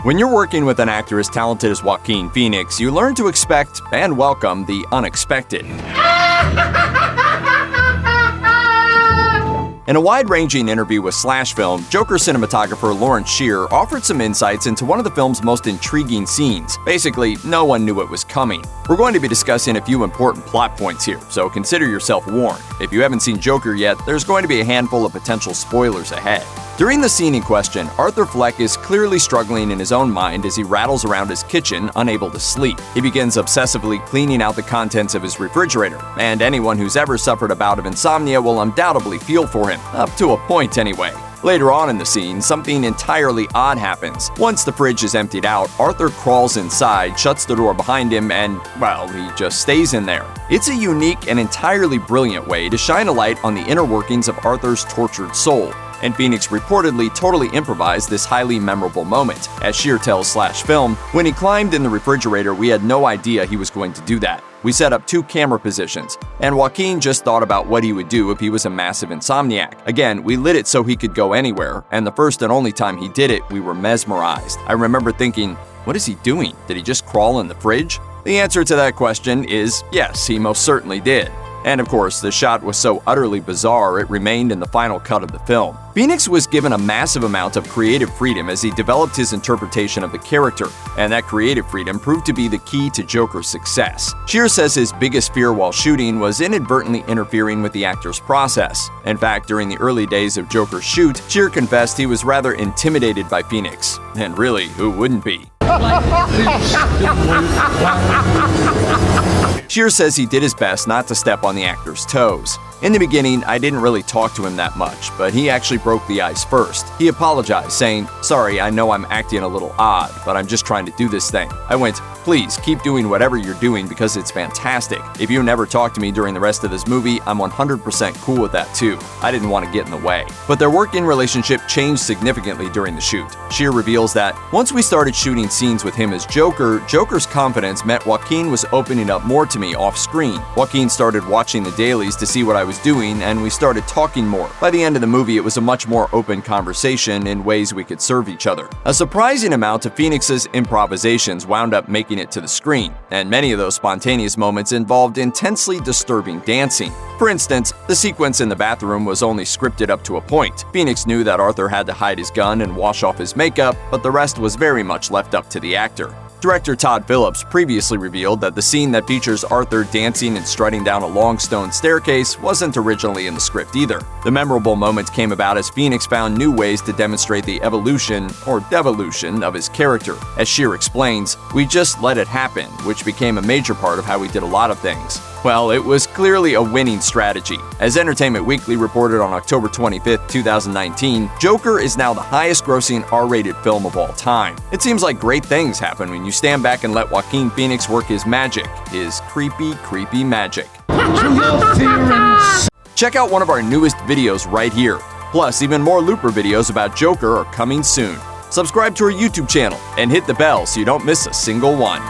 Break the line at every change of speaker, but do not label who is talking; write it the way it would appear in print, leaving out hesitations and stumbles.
When you're working with an actor as talented as Joaquin Phoenix, you learn to expect and welcome the unexpected. In a wide-ranging interview with Slash Film, Joker cinematographer Lawrence Sher offered some insights into one of the film's most intriguing scenes. Basically, no one knew it was coming. We're going to be discussing a few important plot points here, so consider yourself warned. If you haven't seen Joker yet, there's going to be a handful of potential spoilers ahead. During the scene in question, Arthur Fleck is clearly struggling in his own mind as he rattles around his kitchen, unable to sleep. He begins obsessively cleaning out the contents of his refrigerator, and anyone who's ever suffered a bout of insomnia will undoubtedly feel for him, up to a point anyway. Later on in the scene, something entirely odd happens. Once the fridge is emptied out, Arthur crawls inside, shuts the door behind him, and, well, he just stays in there. It's a unique and entirely brilliant way to shine a light on the inner workings of Arthur's tortured soul. And Phoenix reportedly totally improvised this highly memorable moment. As Sher tells Slash Film, when he climbed in the refrigerator, we had no idea he was going to do that. We set up 2 camera positions, and Joaquin just thought about what he would do if he was a massive insomniac. Again, we lit it so he could go anywhere, and the first and only time he did it, we were mesmerized. I remember thinking, what is he doing? Did he just crawl in the fridge? The answer to that question is yes, he most certainly did. And of course, the shot was so utterly bizarre it remained in the final cut of the film. Phoenix was given a massive amount of creative freedom as he developed his interpretation of the character, and that creative freedom proved to be the key to Joker's success. Sher says his biggest fear while shooting was inadvertently interfering with the actor's process. In fact, during the early days of Joker's shoot, Sher confessed he was rather intimidated by Phoenix. And really, who wouldn't be? Sher says he did his best not to step on the actor's toes. In the beginning, I didn't really talk to him that much, but he actually broke the ice first. He apologized, saying, "Sorry, I know I'm acting a little odd, but I'm just trying to do this thing." I went, "Please, keep doing whatever you're doing because it's fantastic. If you never talk to me during the rest of this movie, I'm 100% cool with that too." I didn't want to get in the way. But their working relationship changed significantly during the shoot. Sher reveals that once we started shooting scenes with him as Joker, Joker's confidence meant Joaquin was opening up more to me off screen. Joaquin started watching the dailies to see what I was doing, and we started talking more. By the end of the movie, it was a much more open conversation in ways we could serve each other. A surprising amount of Phoenix's improvisations wound up making it to the screen, and many of those spontaneous moments involved intensely disturbing dancing. For instance, the sequence in the bathroom was only scripted up to a point. Phoenix knew that Arthur had to hide his gun and wash off his makeup, but the rest was very much left up to the actor. Director Todd Phillips previously revealed that the scene that features Arthur dancing and strutting down a long stone staircase wasn't originally in the script either. The memorable moments came about as Phoenix found new ways to demonstrate the evolution or devolution of his character. As Sher explains, "We just let it happen," which became a major part of how we did a lot of things. Well, it was clearly a winning strategy. As Entertainment Weekly reported on October 25, 2019, Joker is now the highest-grossing R-rated film of all time. It seems like great things happen when you stand back and let Joaquin Phoenix work his magic, his creepy, creepy magic. Check out one of our newest videos right here. Plus, even more Looper videos about Joker are coming soon. Subscribe to our YouTube channel and hit the bell so you don't miss a single one.